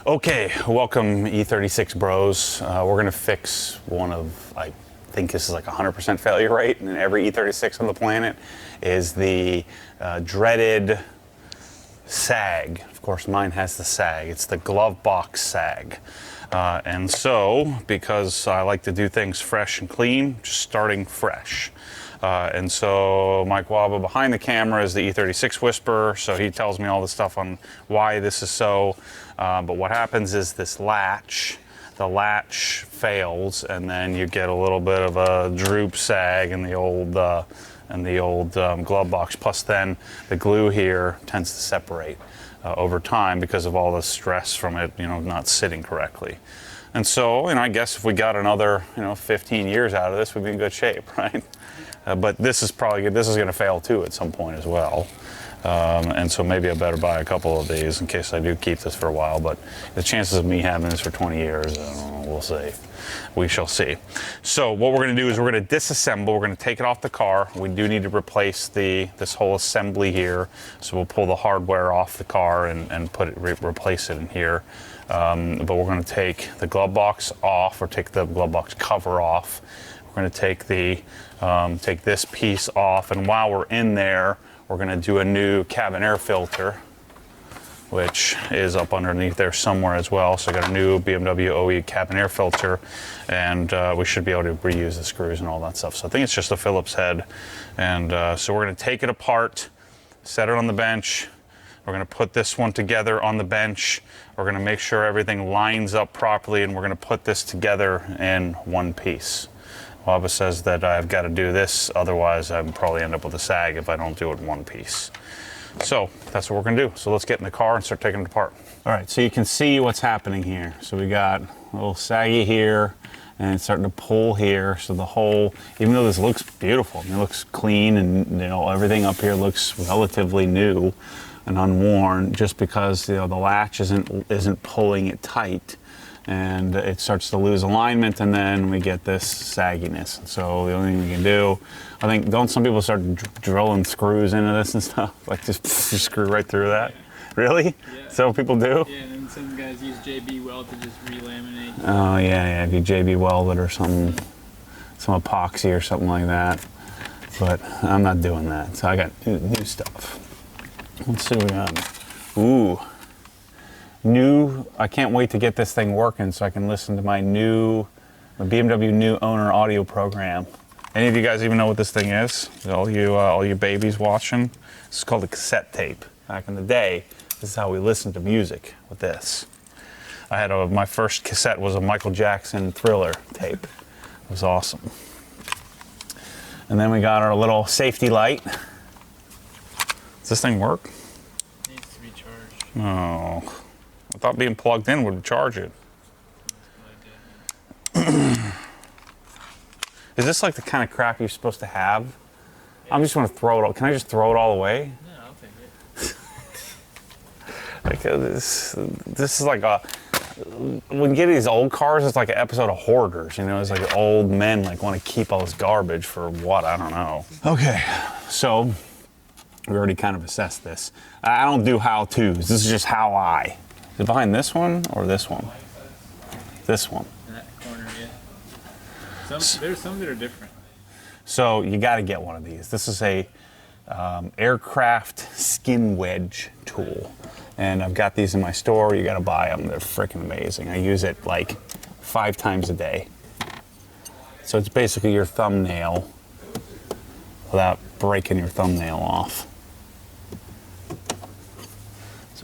Okay, welcome E36 bros. We're gonna fix one of, I think this is like 100% failure rate in every E36 on the planet, is the dreaded sag. Of course, mine has the sag. It's the glove box sag. And so, because I like to do things fresh and clean, just starting fresh. And so Mike Waba behind the camera is the E36 whisperer, so he tells me all the stuff on why this is so. But what happens is this latch, the latch fails, and then you get a little bit of a droop sag in the old glove box. Plus, then the glue here tends to separate over time because of all the stress from it, not sitting correctly. And so, I guess if we got another, 15 years out of this, we'd be in good shape, right? But this is going to fail too at some point as well. And so maybe I better buy a couple of these in case I do keep this for a while. But the chances of me having this for 20 years, we'll see. We shall see. So what we're going to do is we're going to disassemble. We're going to take it off the car. We do need to replace this whole assembly here. So we'll pull the hardware off the car and replace it in here. But we're going to take the glove box off, or take the glove box cover off. We're going to take this piece off, and while we're in there, we're going to do a new cabin air filter, which is up underneath there somewhere as well. So I got a new BMW OE cabin air filter, and we should be able to reuse the screws and all that stuff. So I think it's just a Phillips head, and so we're going to take it apart, set it on the bench. We're going to put this one together on the bench. We're going to make sure everything lines up properly, and we're going to put this together in one piece. Waba says that I've got to do this, otherwise I'll probably end up with a sag if I don't do it in one piece. So that's what we're going to do. So let's get in the car and start taking it apart. All right, so you can see what's happening here. So we got a little saggy here, and it's starting to pull here. So the whole, even though this looks beautiful, it looks clean, and everything up here looks relatively new and unworn, just because the latch isn't pulling it tight, and it starts to lose alignment, and then we get this sagginess. So the only thing we can do, I think, don't some people start drilling screws into this and stuff? Like just screw right through that? Really? Yeah. Is that what people do? Yeah, and then some guys use JB weld to just relaminate. Oh yeah, if you JB weld it or some epoxy or something like that. But I'm not doing that, so I got new stuff. Let's see what we got. Ooh. I can't wait to get this thing working so I can listen to my BMW new owner audio program. Any of you guys even know what this thing is? All you babies watching? This is called a cassette tape. Back in the day, this is how we listened to music, with this. I had my first cassette was a Michael Jackson Thriller tape. It was awesome. And then we got our little safety light. Does this thing work? It needs to be charged. Oh. I thought being plugged in would charge it. Is this like the kind of crap you're supposed to have? Yeah. I just want to throw it all. Can I just throw it all away? No, I'll take it. Like this is like when you get these old cars, it's like an episode of Hoarders. It's like old men want to keep all this garbage for what? I don't know. Okay, so we already kind of assessed this. I don't do how-tos. This is just how I. Is it behind this one or this one? This one. In that corner, yeah. There's some that are different. So you got to get one of these. This is a aircraft skin wedge tool, and I've got these in my store. You got to buy them. They're freaking amazing. I use it like 5 times a day. So it's basically your thumbnail without breaking your thumbnail off.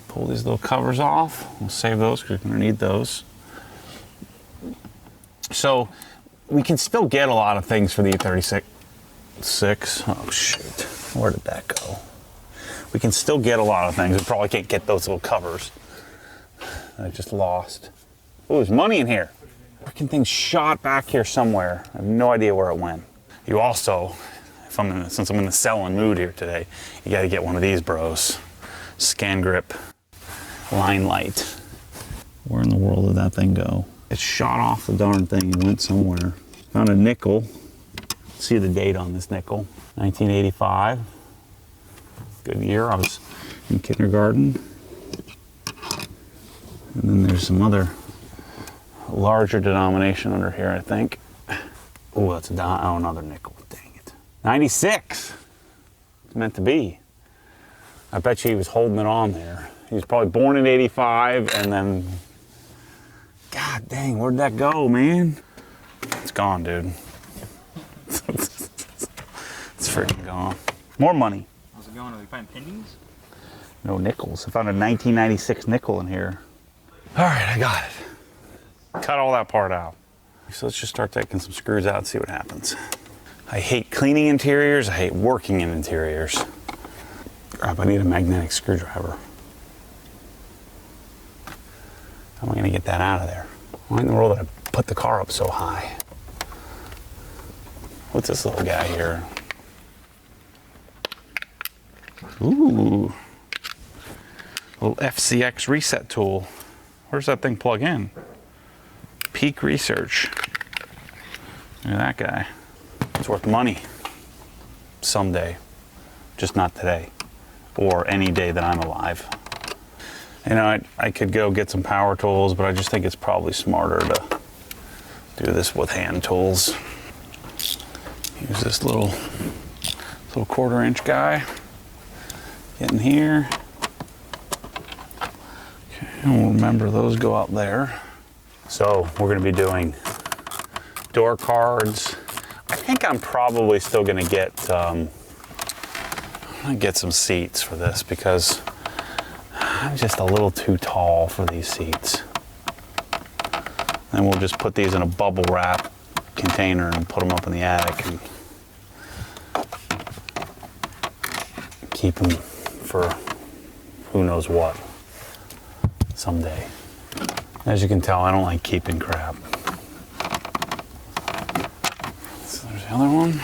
Pull these little covers off. We'll save those because we're going to need those. So we can still get a lot of things for the E36. Oh shoot, where did that go? We can still get a lot of things. We probably can't get those little covers. I just lost. Oh, there's money in here. Freaking thing shot back here somewhere. I have no idea where it went. You also, since I'm in the selling mood here today, you got to get one of these bros. Scan grip. Line light. Where in the world did that thing go? It shot off the darn thing and went somewhere. Found a nickel. See the date on this nickel. 1985. Good year. I was in kindergarten. And then there's some other larger denomination under here, I think. Oh, that's another nickel. Dang it. 96. It's meant to be. I bet you he was holding it on there. He was probably born in 85 and then, God dang, where'd that go, man? It's gone, dude. It's freaking gone. More money. How's it going? Are we finding pennies? No nickels. I found a 1996 nickel in here. All right, I got it. Cut all that part out. So let's just start taking some screws out and see what happens. I hate cleaning interiors. I hate working in interiors. Crap, I need a magnetic screwdriver. How am I gonna get that out of there? Why in the world did I put the car up so high? What's this little guy here? Ooh. Little FCX reset tool. Where's that thing plug in? Peak Research. Look at that guy. It's worth money. Someday. Just not today. Or any day that I'm alive. You know, I could go get some power tools, but I just think it's probably smarter to do this with hand tools. Use this little 1/4-inch guy. Get in here. Okay, and remember those go out there. So we're gonna be doing door cards. I think I'm probably still gonna get some seats for this because I'm just a little too tall for these seats. And we'll just put these in a bubble wrap container and put them up in the attic and keep them for who knows what someday. As you can tell, I don't like keeping crap. So there's the other one.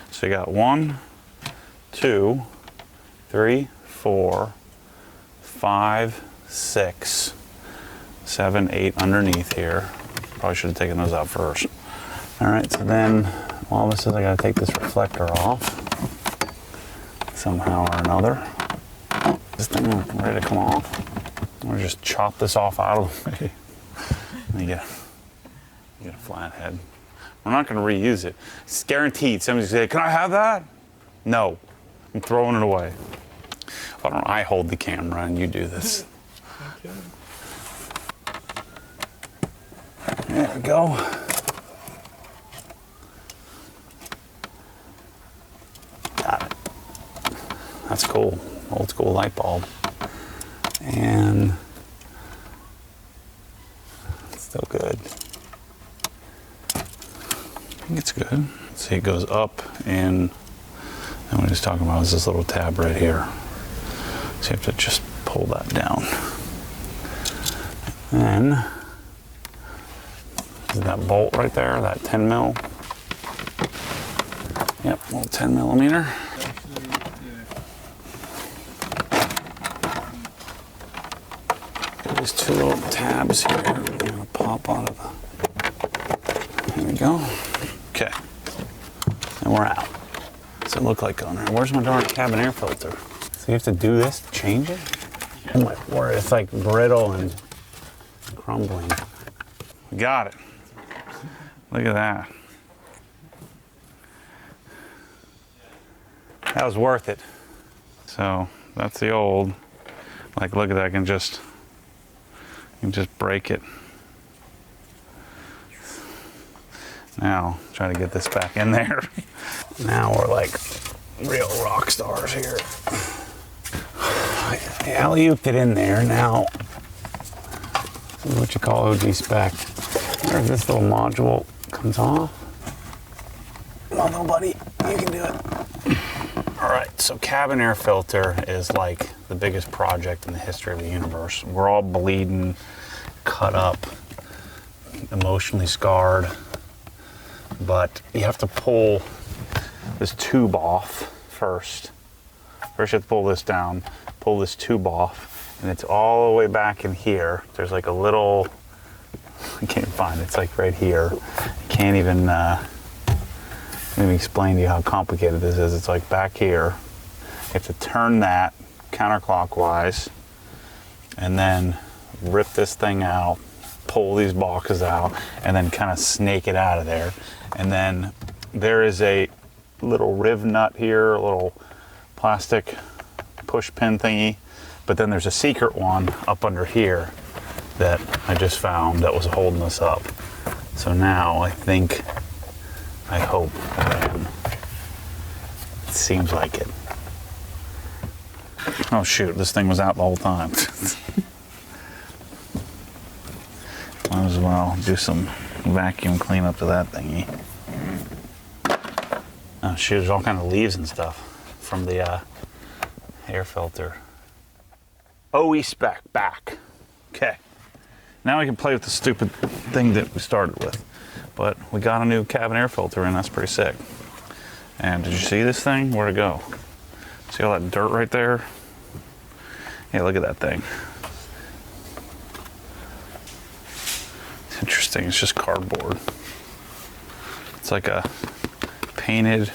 So you got 1, 2, 3, 4, 5, 6, 7, 8 underneath here. Probably should have taken those out first. All right, so then all of a sudden I gotta take this reflector off somehow or another. This thing ready to come off. Or just chop this off out of the way. And you get a flat head. We're not gonna reuse it. It's guaranteed. Somebody's gonna say, can I have that? No, I'm throwing it away. Why don't I hold the camera and you do this? Okay. There we go. Got it. That's cool. Old school light bulb. And it's still good. I think it's good. See, it goes up and what he's talking about is this little tab right here. So you have to just pull that down. And then is that bolt right there, that 10 mil? Yep, little 10 millimeter. These two little tabs here. I'm gonna pop out of the. There we go. Okay. And we're out. What's it look like on there? Where's my darn cabin air filter? So you have to do this to change it? Oh my word, it's like brittle and crumbling. We got it. Look at that. That was worth it. So that's the old. Like, look at that, I can just break it. Now, try to get this back in there. Now we're like real rock stars here. I alley-ooped it in there. Now, this is what you call OG spec. There's this little module comes off. Come on, little buddy, you can do it. All right, so cabin air filter is like the biggest project in the history of the universe. We're all bleeding, cut up, emotionally scarred, but you have to pull this tube off first. First you have to pull this down, pull this tube off, and it's all the way back in here. There's like a little, I can't find it, it's like right here. I can't even, let me explain to you how complicated this is. It's like back here. You have to turn that counterclockwise and then rip this thing out, pull these boxes out, and then kind of snake it out of there. And then there is a little riv nut here, a little plastic push pin thingy, but then there's a secret one up under here that I just found that was holding this up. So now I hope, man, it seems like it. Oh shoot, this thing was out the whole time. Might as well do some vacuum cleanup to that thingy. Oh shoot, there's all kind of leaves and stuff from the air filter. OE spec back. Okay. Now we can play with the stupid thing that we started with. But we got a new cabin air filter and that's pretty sick. And did you see this thing? Where'd it go? See all that dirt right there? Yeah, look at that thing. It's interesting, it's just cardboard. It's like a painted,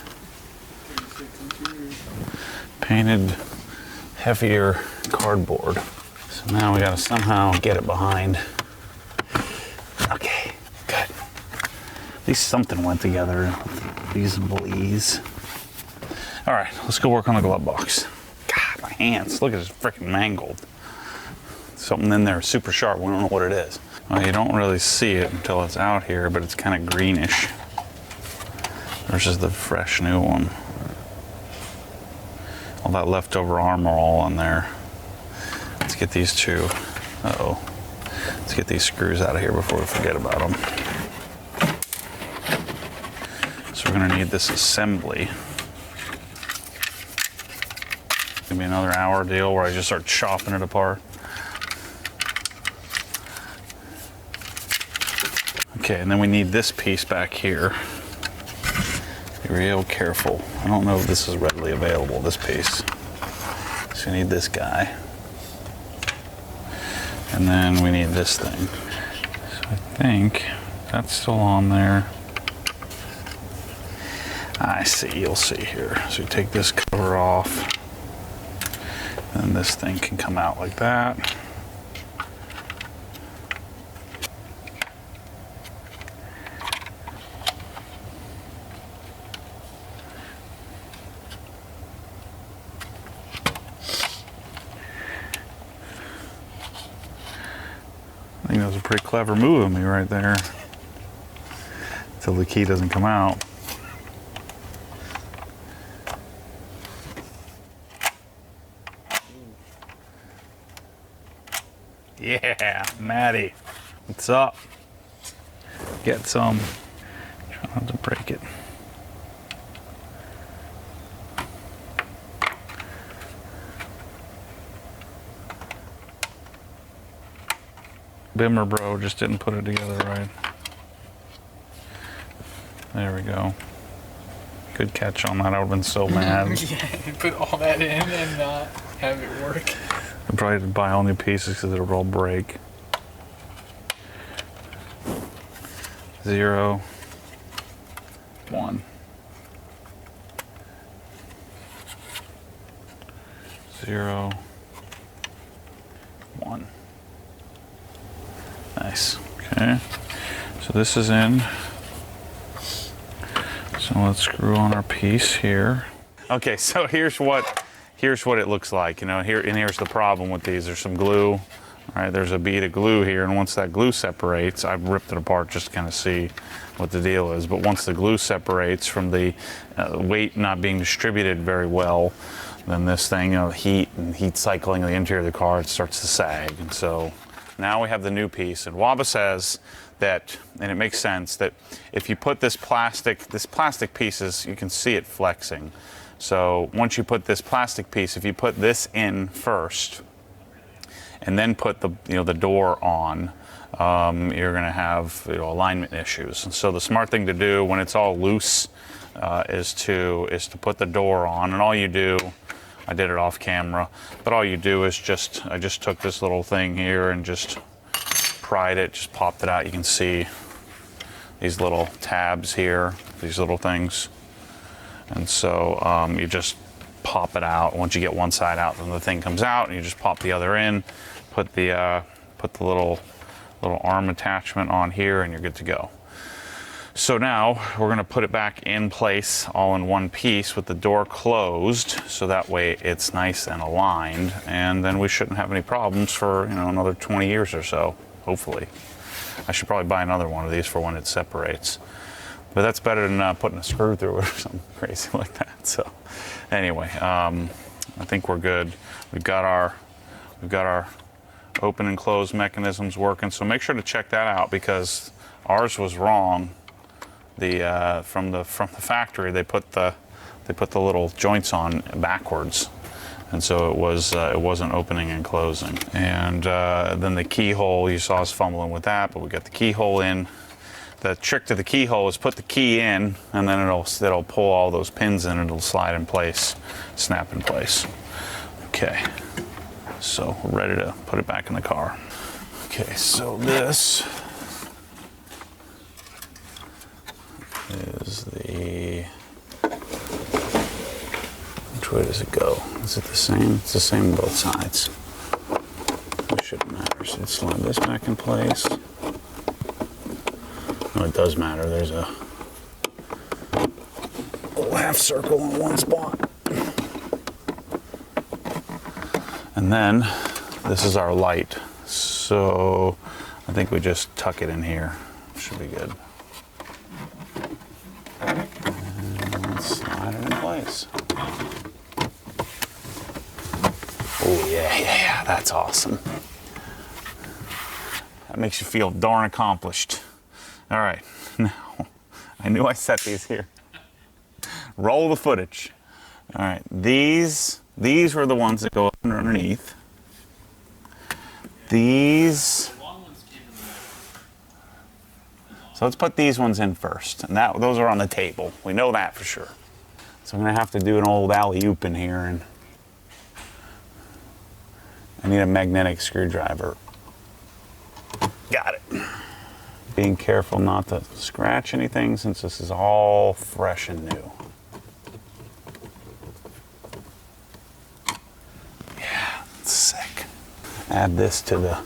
heavier cardboard. So now we gotta somehow get it behind. Okay, good. At least something went together. Reasonable ease. All right, let's go work on the glove box. God, my hands, look at this, freaking mangled. Something in there super sharp, we don't know what it is. Well, you don't really see it until it's out here, but it's kind of greenish versus the fresh new one. All that leftover armor all on there. Let's get these two. Uh-oh. Let's get these screws out of here before we forget about them. So we're gonna need this assembly. It's gonna be another hour deal where I just start chopping it apart. Okay, and then we need this piece back here. Be real careful. I don't know if this is readily available, this piece. So we need this guy. And then we need this thing. So I think that's still on there. I see, you'll see here. So you take this cover off, and this thing can come out like that. I think that was a pretty clever move of me right there. Until the key doesn't come out. Yeah, Maddie, what's up? Get some. Try not to break it. Bimmer bro just didn't put it together right. There we go. Good catch on that. I would have been so mad. Yeah, put all that in and not have it work. I probably had to buy all new pieces because it would all break. 0, 1. 0, 1. Nice. Okay. So this is in. So let's screw on our piece here. Okay, so here's what it looks like. You know, here's the problem with these. There's some glue. All right, there's a bead of glue here, and once that glue separates, I've ripped it apart just to kind of see what the deal is. But once the glue separates from the weight not being distributed very well, then this thing, heat cycling the interior of the car, it starts to sag. And so now we have the new piece, and Waba says that, and it makes sense, that if you put this plastic pieces, you can see it flexing. So once you put this plastic piece, if you put this in first, and then put the door on, you're going to have alignment issues. And so the smart thing to do when it's all loose is to put the door on. And all you do, I did it off camera, but all you do is I just took this little thing here and just pried it, just popped it out. You can see these little tabs here, these little things. And so you just pop it out. Once you get one side out, then the thing comes out, and you just pop the other in, put the put the little arm attachment on here, and you're good to go. So now we're going to put it back in place all in one piece with the door closed, so that way it's nice and aligned, and then we shouldn't have any problems for, you know, another 20 years or so, hopefully. I should probably buy another one of these for when it separates. But that's better than putting a screw through it or something crazy like that. So anyway, I think we're good. We've got our open and close mechanisms working. So make sure to check that out, because ours was wrong. From the factory, they put the little joints on backwards, and so it wasn't opening and closing. And then the keyhole, you saw us fumbling with that, but we got the keyhole in. The trick to the keyhole is put the key in, and then it'll pull all those pins in, and it'll slide in place, snap in place. Okay, so we're ready to put it back in the car. Okay, so this is which way does it go? Is it the same? It's the same on both sides. It shouldn't matter. So let's slide this back in place. No, it does matter. There's a little half circle in one spot. And then this is our light. So I think we just tuck it in here. Should be good. Slide it in place. Oh yeah, that's awesome. That makes you feel darn accomplished. All right, now, I knew I set these here. Roll the footage. All right, these were the ones that go underneath. These. So let's put these ones in first, and those are on the table. We know that for sure. So I'm gonna have to do an old alley-oop in here, and I need a magnetic screwdriver. Got it. Being careful not to scratch anything, since this is all fresh and new. Yeah, it's sick. Add this to the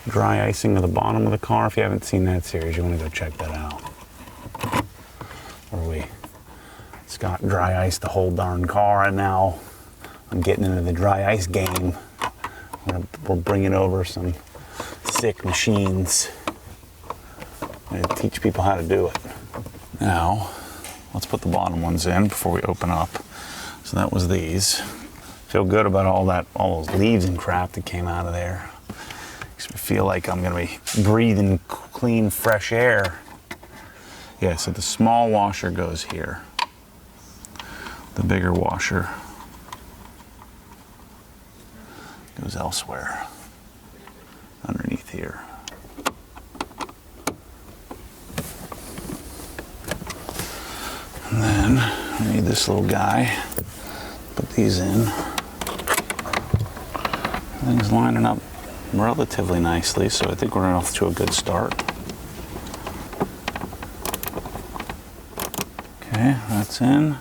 dry icing of the bottom of the car. If you haven't seen that series, you want to go check that out. Where Scott dry iced the whole darn car, and now I'm getting into the dry ice game. We're bringing over some sick machines. I'm going to teach people how to do it. Now, let's put the bottom ones in before we open up. So that was these. Feel good about all those leaves and crap that came out of there. Makes me feel like I'm going to be breathing clean, fresh air. Yeah, so the small washer goes here. The bigger washer goes elsewhere, underneath here. And then I need this little guy. Put these in. Everything's lining up relatively nicely, so I think we're off to a good start. Okay, that's in.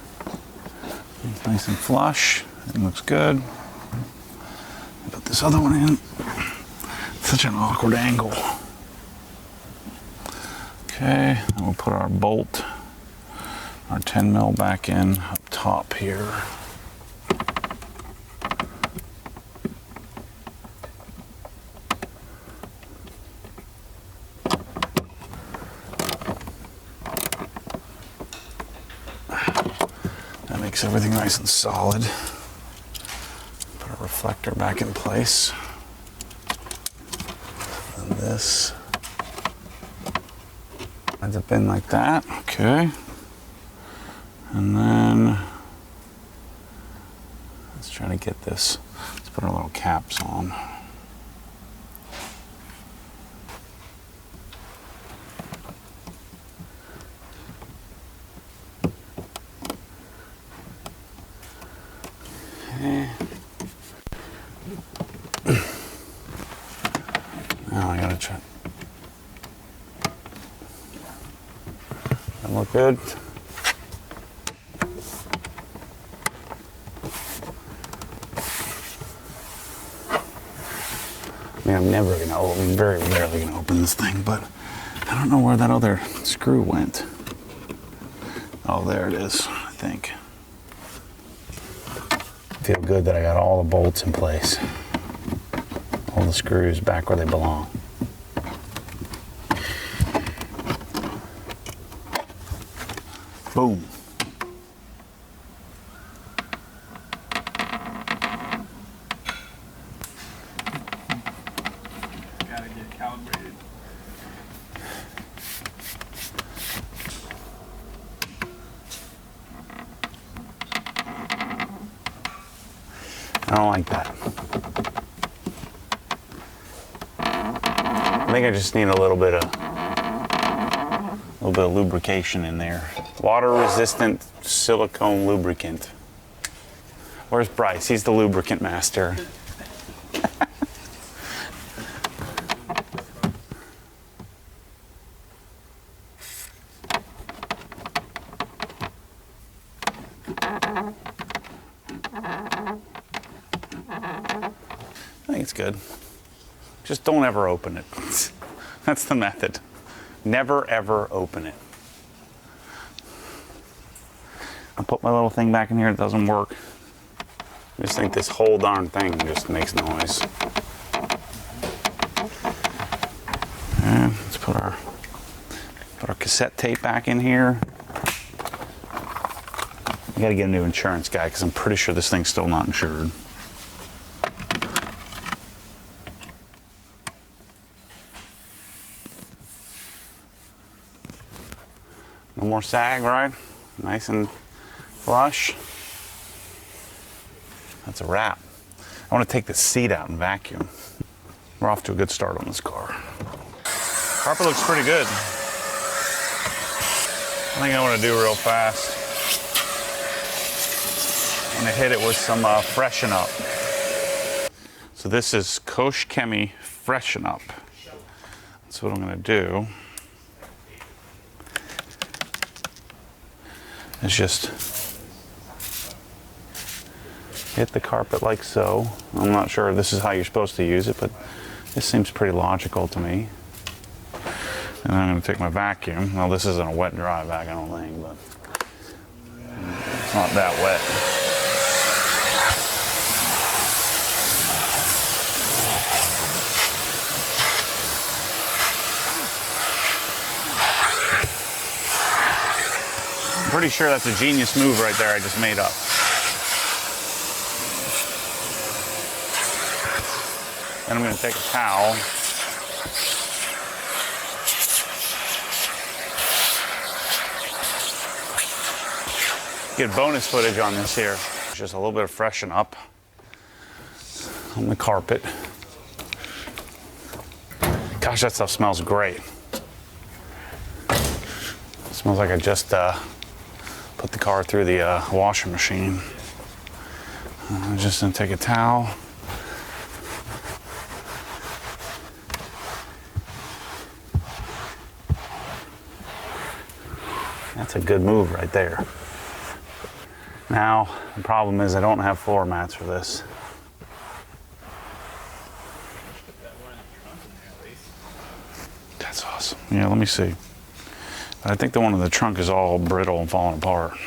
It's nice and flush. It looks good. Put this other one in. Such an awkward angle. Okay, and we'll put our bolt, our 10 mil back in up top here. That makes everything nice and solid. Put our reflector back in place. And this lines up in like that. Okay. And then let's try to get this. Let's put our little caps on. Okay. Now I gotta check. That look good? I mean, I'm very rarely gonna open this thing, but I don't know where that other screw went. Oh, there it is, I think. Feel good that I got all the bolts in place. All the screws back where they belong. Boom. Gotta get calibrated. I don't like that. I think I just need a little bit of lubrication in there. Water resistant silicone lubricant. Where's Bryce? He's the lubricant master. I think it's good. Just don't ever open it. That's the method. Never ever open it. I put my little thing back in here, it doesn't work. I just think this whole darn thing just makes noise. And let's put our cassette tape back in here. I gotta get a new insurance guy because I'm pretty sure this thing's still not insured. No more sag, right? Nice and flush. That's a wrap. I want to take the seat out and vacuum. We're off to a good start on this car. Carpet looks pretty good. I think I want to do real fast. I'm going to hit it with some Freshen Up. So this is Koch Chemie Freshen Up. That's what I'm going to do. Is just hit the carpet like so. I'm not sure this is how you're supposed to use it, but this seems pretty logical to me. And I'm going to take my vacuum. Well, this isn't a wet dry vac, I don't think, but it's not that wet. I'm pretty sure that's a genius move right there I just made up. Then I'm going to take a towel. Get bonus footage on this here. Just a little bit of Freshen Up on the carpet. Gosh, that stuff smells great. It smells like I just put the car through the washing machine. I'm just gonna take a towel. That's a good move right there. Now, the problem is I don't have floor mats for this. That's awesome. Yeah, let me see. I think the one in the trunk is all brittle and falling apart.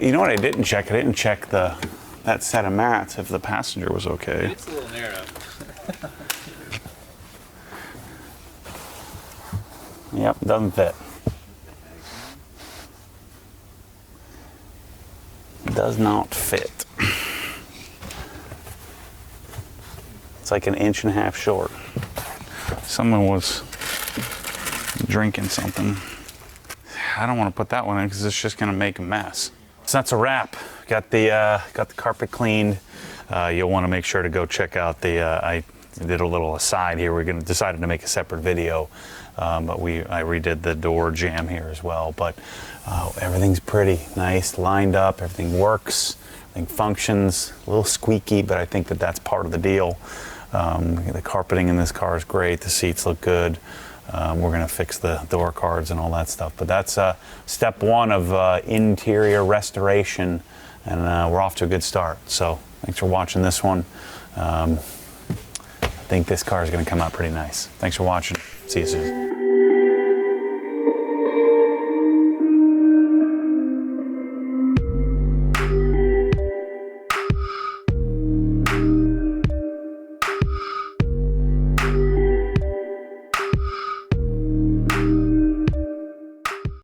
You know what I didn't check? I didn't check that set of mats if the passenger was okay. It's a little narrow. Yep, doesn't fit. Does not fit. It's like an inch and a half short. Someone was drinking something. I don't want to put that one in because it's just going to make a mess. So that's a wrap. Got the carpet cleaned. You'll want to make sure to go check out the. I did a little aside here. We're going to decided to make a separate video, but I redid the door jamb here as well. But everything's pretty nice, lined up. Everything works. Everything functions. A little squeaky, but I think that's part of the deal. The carpeting in this car is great. The seats look good. We're going to fix the door cards and all that stuff. But that's step one of interior restoration, and we're off to a good start. So Thanks for watching this one. I think this car is going to come out pretty nice. Thanks for watching. See you soon.